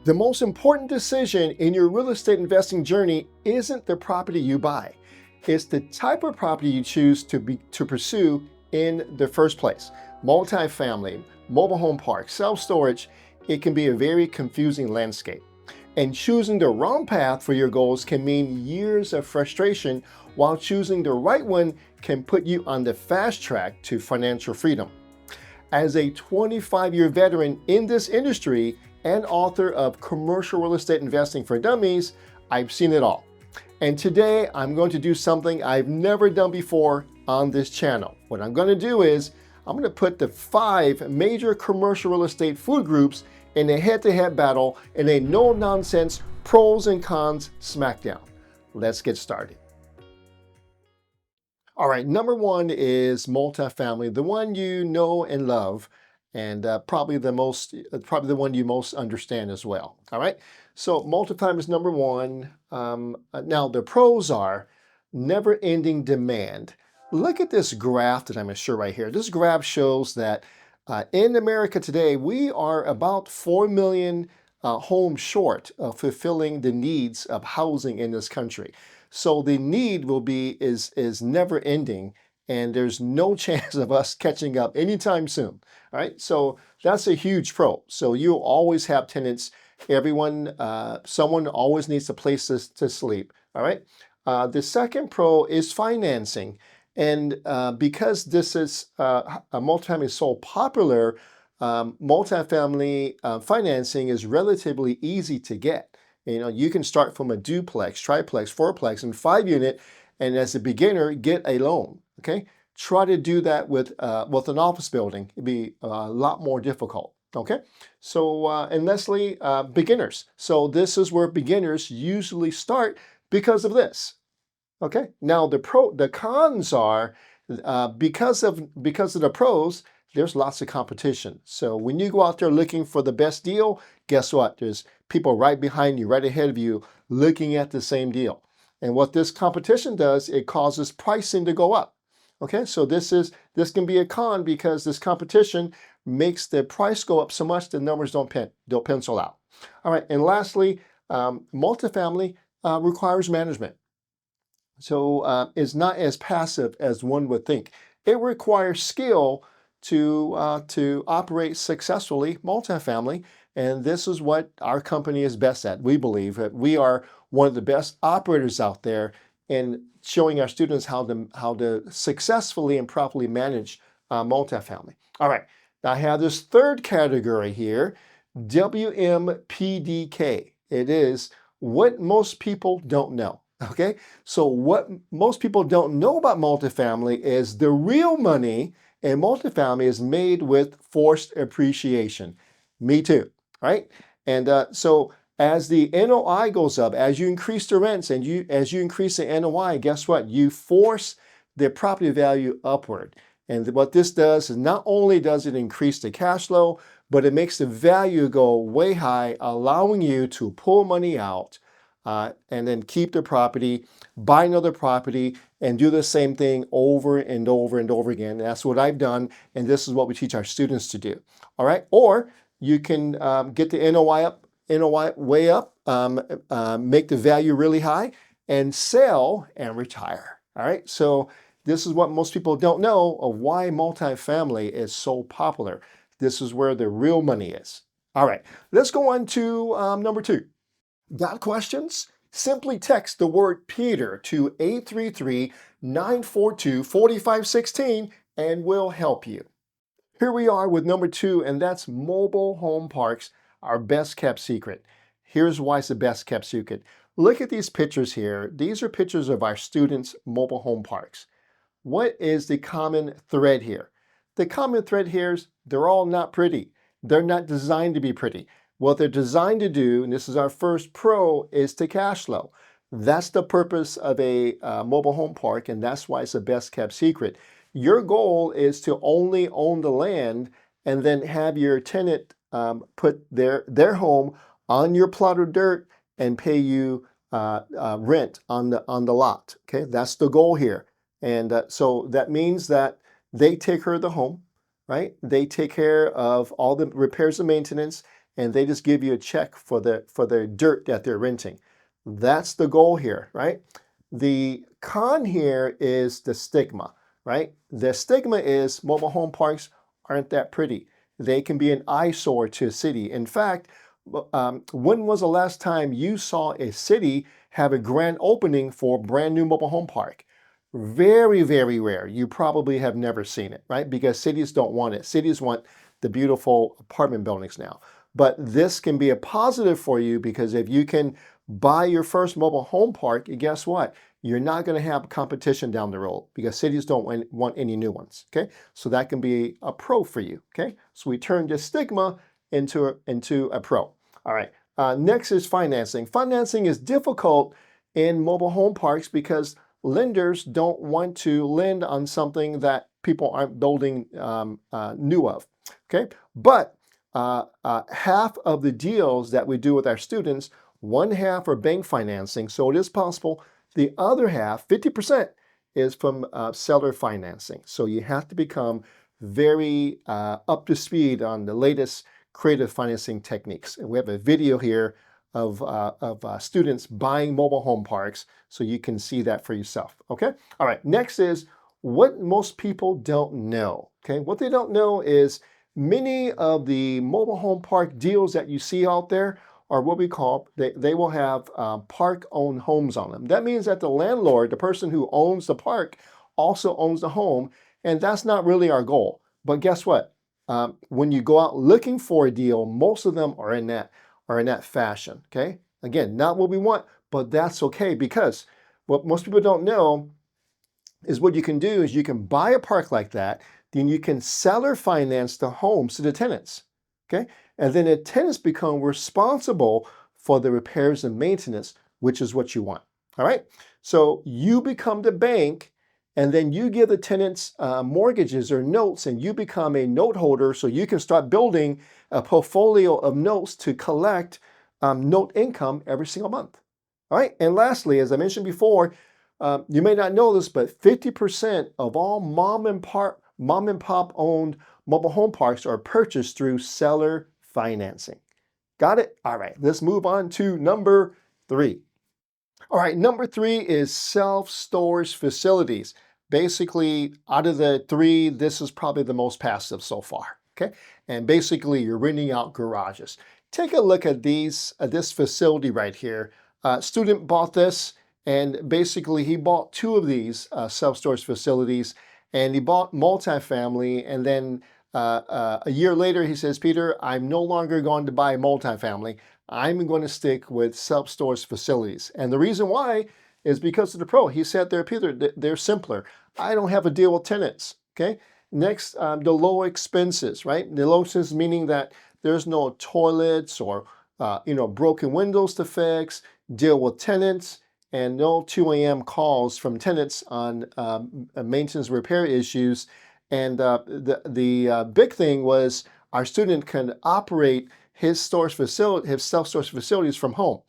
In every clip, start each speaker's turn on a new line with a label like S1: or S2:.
S1: The most important decision in your real estate investing journey isn't the property you buy. It's the type of property you choose to pursue in the first place. Multifamily, mobile home park, self-storage, it can be a very confusing landscape. And choosing the wrong path for your goals can mean years of frustration, while choosing the right one can put you on the fast track to financial freedom. As a 25-year veteran in this industry and author of Commercial Real Estate Investing for Dummies, I've seen it all. And today I'm going to do something I've never done before on this channel. What I'm going to do is I'm going to put the 5 major commercial real estate food groups in a head-to-head battle in a no-nonsense pros and cons smackdown. Let's get started. All right, number 1 is multifamily, the one you know and love, and probably the one you most understand as well. All right, so multifamily is number 1. Now the pros are never-ending demand. Look at this graph that I'm going to show right here. This graph shows that in America today, we are about 4 million homes short of fulfilling the needs of housing in this country. So the need is never ending, and there's no chance of us catching up anytime soon. All right, so that's a huge pro. So you'll always have tenants. Someone always needs a place to sleep. All right. The second pro is financing, and because this is multifamily is so popular, multifamily financing is relatively easy to get. You know, you can start from a duplex, triplex, fourplex, and 5-unit, and as a beginner, get a loan. Okay, try to do that with an office building. It'd be a lot more difficult. Okay, so and lastly, beginners. So this is where beginners usually start because of this. Okay, now the cons are because of the pros, there's lots of competition. So when you go out there looking for the best deal, guess what? There's people right behind you, right ahead of you, looking at the same deal. And what this competition does, it causes pricing to go up. Okay, so this can be a con because this competition makes the price go up so much the numbers don't pencil out. All right, and lastly, multifamily requires management. So it's not as passive as one would think. It requires skill to operate successfully multifamily, and this is what our company is best at. We believe that we are one of the best operators out there in showing our students how to successfully and properly manage multifamily. All right, now I have this third category here, WMPDK. It is what most people don't know. Okay, so what most people don't know about multifamily is the real money in multifamily is made with forced appreciation. Me too, right? And so as the NOI goes up, as you increase the rents and as you increase the NOI, guess what? You force the property value upward. And what this does is not only does it increase the cash flow, but it makes the value go way high, allowing you to pull money out and then keep the property, buy another property, and do the same thing over and over and over again. That's what I've done, and this is what we teach our students to do. All right, or you can get the NOI way up, make the value really high, and sell and retire. All right, so this is what most people don't know of why multifamily is so popular. This is where the real money is. All right, let's go on to number 2. Got questions? Simply text the word Peter to 833-942-4516 and we'll help you. Here we are with number 2, and that's mobile home parks, our best kept secret. Here's why it's the best kept secret. Look at these pictures here. These are pictures of our students' mobile home parks. What is the common thread here? The common thread here is they're all not pretty. They're not designed to be pretty. What they're designed to do, and this is our first pro, is to cash flow. That's the purpose of a mobile home park, and that's why it's the best kept secret. Your goal is to only own the land and then have your tenant put their home on your plot of dirt and pay you rent on the lot. Okay, that's the goal here. And so that means that they take care of the home, right? They take care of all the repairs and maintenance, and they just give you a check for their dirt that they're renting. That's the goal here, right? The con here is the stigma, right? The stigma is mobile home parks aren't that pretty. They can be an eyesore to a city. In fact, when was the last time you saw a city have a grand opening for a brand new mobile home park? Very, very rare. You probably have never seen it, right? Because cities don't want it. Cities want the beautiful apartment buildings now. But this can be a positive for you because if you can buy your first mobile home park, guess what? You're not going to have competition down the road because cities don't want any new ones, okay? So that can be a pro for you, okay? So we turn this stigma into a pro. All right, next is financing. Financing is difficult in mobile home parks because lenders don't want to lend on something that people aren't building new of, okay? But half of the deals that we do with our students, one half are bank financing, so it is possible. The other half, 50%, is from seller financing. So you have to become very up to speed on the latest creative financing techniques. And we have a video here of students buying mobile home parks, so you can see that for yourself, okay? All right, next is what most people don't know, okay? What they don't know is many of the mobile home park deals that you see out there are what we call, they will have park-owned homes on them. That means that the landlord, the person who owns the park, also owns the home, and that's not really our goal. But guess what? When you go out looking for a deal, most of them are in that fashion, okay? Again, not what we want, but that's okay because what most people don't know is what you can do is you can buy a park like that, then you can seller finance the homes to the tenants, okay? And then the tenants become responsible for the repairs and maintenance, which is what you want, all right? So you become the bank and then you give the tenants mortgages or notes and you become a note holder so you can start building a portfolio of notes to collect note income every single month, all right? And lastly, as I mentioned before, you may not know this, but 50% of all mom and pop owned mobile home parks are purchased through seller financing. Got it? All right, let's move on to number 3. All right, number 3 is self-storage facilities. Basically, out of the 3, this is probably the most passive so far, okay? And basically, you're renting out garages. Take a look at this facility right here. Student bought this, and basically he bought 2 of these self-storage facilities, and he bought multifamily, and then a year later he says, Peter, I'm no longer going to buy multifamily. I'm going to stick with self-storage facilities. And the reason why is because of the pro. He said there, Peter, they're simpler. I don't have to deal with tenants, okay? Next, the low expenses, right? The low expenses meaning that there's no toilets or, broken windows to fix, deal with tenants, and no 2 a.m. calls from tenants on maintenance repair issues. And the big thing was our student can operate his self-storage facilities from home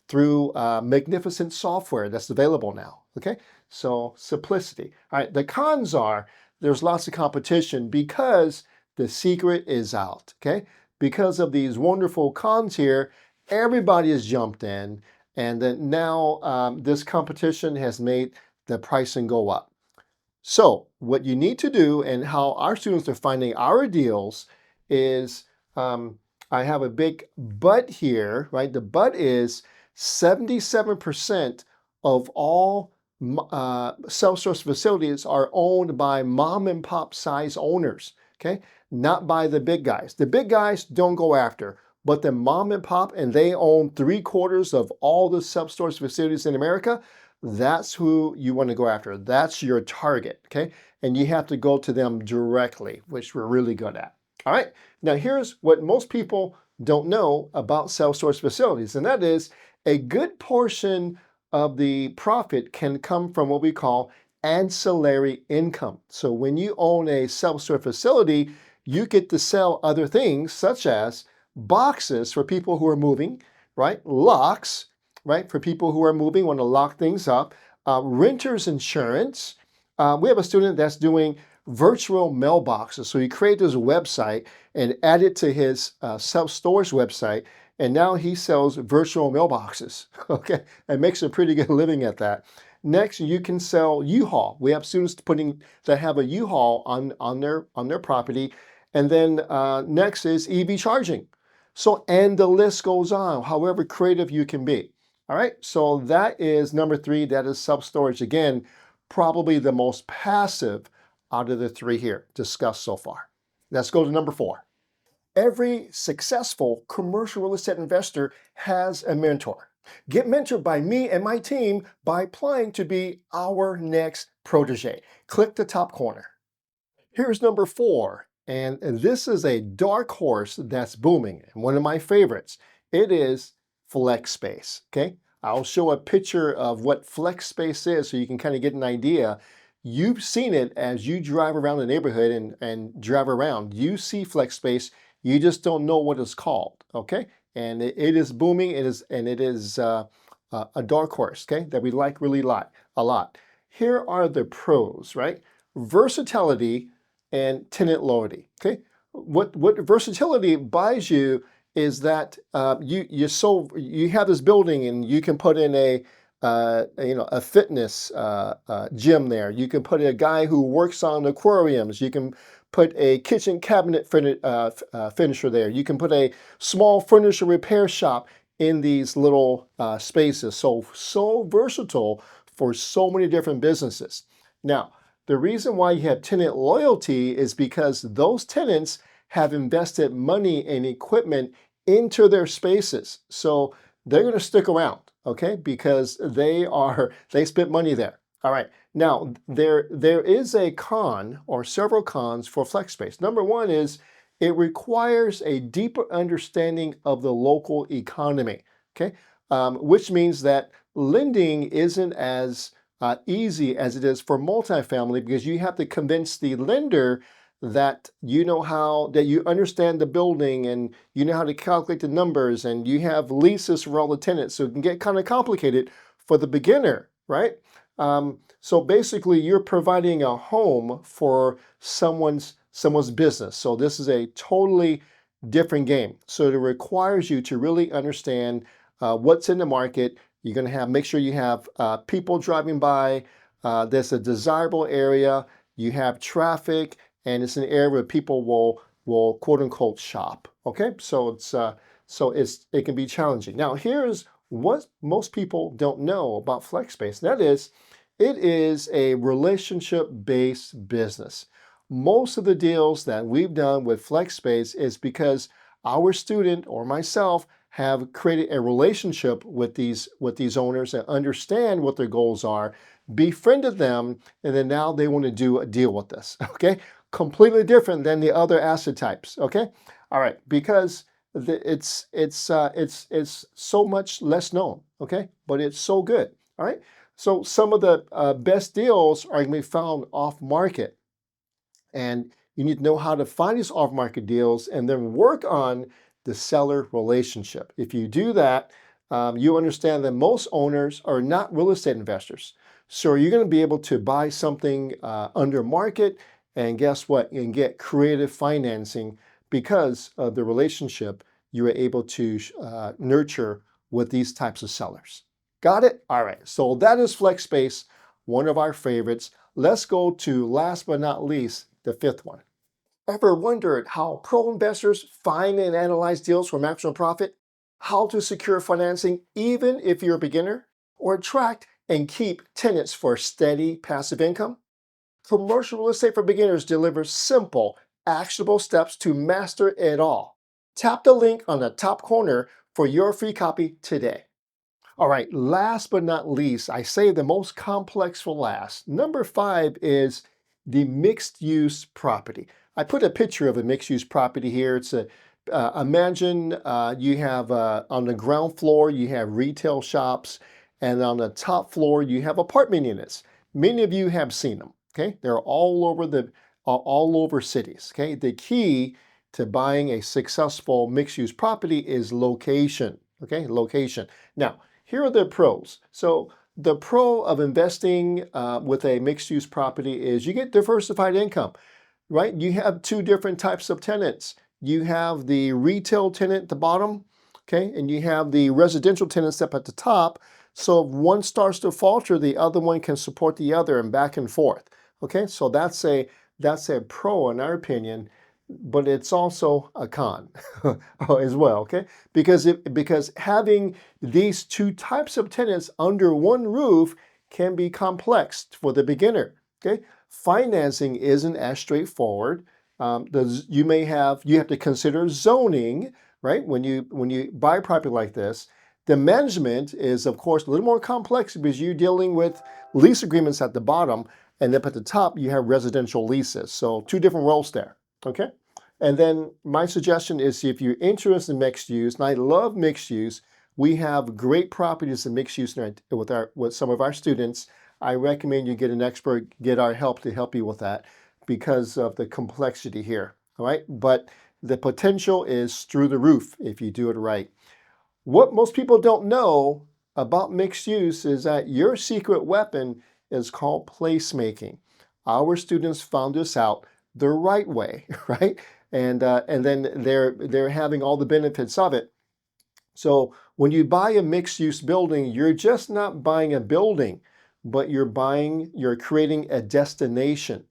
S1: through magnificent software that's available now, okay? So simplicity. All right, the cons are there's lots of competition because the secret is out, okay? Because of these wonderful cons here, everybody has jumped in, and then now this competition has made the pricing go up. So what you need to do and how our students are finding our deals is, I have a big but here, right? The but is 77% of all self-storage facilities are owned by mom and pop size owners, okay? Not by the big guys. The big guys don't go after, but the mom and pop, and they own 3/4 of all the self-storage facilities in America. That's who you want to go after. That's your target, okay? And you have to go to them directly, which we're really good at. All right, now here's what most people don't know about self-storage facilities, and that is a good portion of the profit can come from what we call ancillary income. So when you own a self-storage facility, you get to sell other things such as boxes for people who are moving, right? Locks, right? For people who are moving, want to lock things up. Renter's insurance. We have a student that's doing virtual mailboxes. So he created his website and added to his self-storage website, and now he sells virtual mailboxes. Okay, and makes a pretty good living at that. Next, you can sell U-Haul. We have students that have a U-Haul on their property, and then next is EV charging. So, and the list goes on, however creative you can be. All right, so that is number 3. That is self-storage. Again, probably the most passive out of the 3 here discussed so far. Let's go to number 4. Every successful commercial real estate investor has a mentor. Get mentored by me and my team by applying to be our next protege. Click the top corner. Here's number 4, and this is a dark horse that's booming, and one of my favorites. It is flex space, okay? I'll show a picture of what flex space is so you can kind of get an idea. You've seen it as you drive around the neighborhood and drive around. You see flex space, you just don't know what it's called, okay? And it is booming, it is a dark horse, okay, that we like really like a lot. Here are the pros, right? Versatility and tenant loyalty. Okay, what versatility buys you is that you have this building and you can put in a fitness gym there. You can put a guy who works on aquariums. You can put a kitchen cabinet finisher there. You can put a small furniture repair shop in these little spaces. So versatile for so many different businesses. Now, the reason why you have tenant loyalty is because those tenants have invested money and equipment into their spaces. So they're going to stick around, okay? Because they spent money there. All right. Now, there is a con or several cons for flex space. Number 1 is it requires a deeper understanding of the local economy, okay? Which means that lending isn't as easy as it is for multifamily, because you have to convince the lender that that you understand the building and you know how to calculate the numbers and you have leases for all the tenants. So it can get kind of complicated for the beginner, right? So basically you're providing a home for someone's business. So this is a totally different game. So it requires you to really understand what's in the market. You're going to make sure you have people driving by. There's a desirable area. You have traffic, and it's an area where people will quote unquote shop. Okay, so it can be challenging. Now, here's what most people don't know about flex space. That is, it is a relationship-based business. Most of the deals that we've done with flex space is because our student or myself have created a relationship with these owners and understand what their goals are, befriended them, and then now they want to do a deal with us. Okay, completely different than the other asset types. Okay, all right, because it's so much less known. Okay, but it's so good. All right, so some of the best deals are going to be found off market. And you need to know how to find these off-market deals and then work on the seller relationship. If you do that, you understand that most owners are not real estate investors. So you're going to be able to buy something under market, and guess what? You can get creative financing because of the relationship you were able to nurture with these types of sellers. Got it? All right. So that is flex space, one of our favorites. Let's go to, last but not least, the 5th one. Ever wondered how pro investors find and analyze deals for maximum profit? How to secure financing even if you're a beginner? Or attract and keep tenants for steady passive income? Commercial Real Estate for Beginners delivers simple, actionable steps to master it all. Tap the link on the top corner for your free copy today. All right, last but not least, I say the most complex for last. Number 5 is the mixed-use property. I put a picture of a mixed-use property here. It's imagine you have on the ground floor you have retail shops, and on the top floor you have apartment units. Many of you have seen them. Okay, they're all over cities. Okay, the key to buying a successful mixed-use property is location. Okay, location. Now, here are the pros. So The pro of investing with a mixed-use property is you get diversified income, right? You have two different types of tenants. You have the retail tenant at the bottom, okay, and you have the residential tenants up at the top. So if one starts to falter, the other one can support the other and back and forth. Okay, so that's a pro in our opinion, but it's also a con as well. Okay, because having these two types of tenants under one roof can be complex for the beginner. Okay, financing isn't as straightforward. You have to consider zoning, right? When you buy a property like this, the management is of course a little more complex because you're dealing with lease agreements at the bottom, and up at the top you have residential leases. So two different roles there. Okay. And then my suggestion is if you're interested in mixed use, and I love mixed use, we have great properties in mixed use with some of our students. I recommend you get an expert, get our help to help you with that because of the complexity here. All right. But the potential is through the roof if you do it right. What most people don't know about mixed use is that your secret weapon is called placemaking. Our students found this out the right way, right? And then they're having all the benefits of it. So when you buy a mixed-use building, you're just not buying a building, but you're creating a destination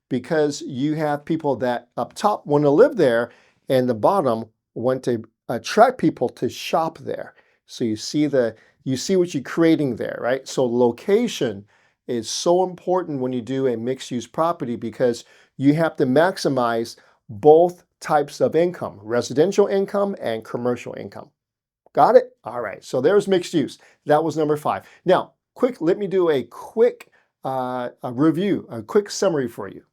S1: because you have people that up top want to live there and the bottom want to attract people to shop there. So you see what you're creating there, right? So location is so important when you do a mixed-use property because you have to maximize both types of income, residential income and commercial income. Got it? All right, so there's mixed use. That was number 5. Now, let me do a quick review, a quick summary for you.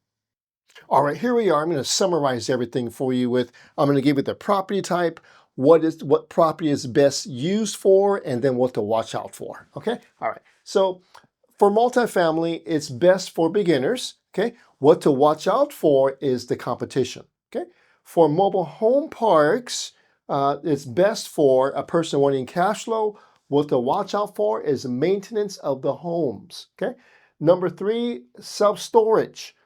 S1: All right, here we are. I'm going to summarize everything for you I'm going to give you the property type, what property is best used for, and then what to watch out for. Okay? All right. So for multifamily, it's best for beginners. Okay? What to watch out for is the competition. Okay? For mobile home parks, it's best for a person wanting cash flow. What to watch out for is maintenance of the homes. Okay? Number 3, self-storage.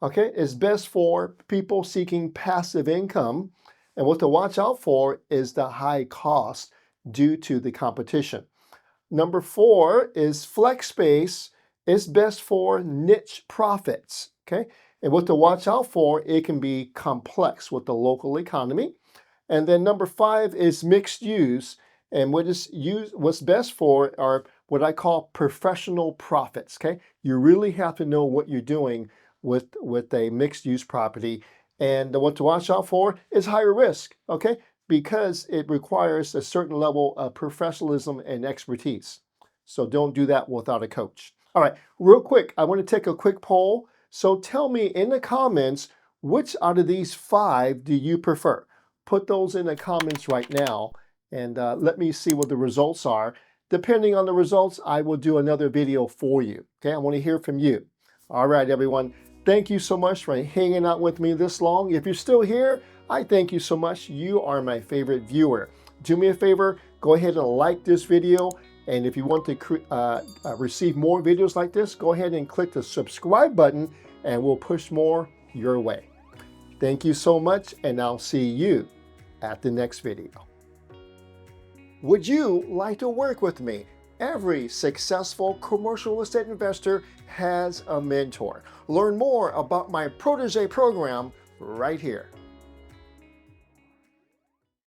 S1: Okay, is best for people seeking passive income. And what to watch out for is the high cost due to the competition. Number 4 is flex space. It's best for niche profits. Okay, and what to watch out for, it can be complex with the local economy. And then number 5 is mixed use. And what's best for are what I call professional profits. Okay, you really have to know what you're doing with a mixed use property. And what to watch out for is higher risk, okay? Because it requires a certain level of professionalism and expertise. So don't do that without a coach. All right, real quick, I want to take a quick poll. So tell me in the comments, which out of these 5 do you prefer? Put those in the comments right now and let me see what the results are. Depending on the results, I will do another video for you. Okay, I want to hear from you. All right, everyone. Thank you so much for hanging out with me this long. If you're still here, I thank you so much. You are my favorite viewer. Do me a favor, go ahead and like this video. And if you want to receive more videos like this, go ahead and click the subscribe button and we'll push more your way. Thank you so much, and I'll see you at the next video. Would you like to work with me? Every successful commercial real estate investor has a mentor. Learn more about my protege program right here.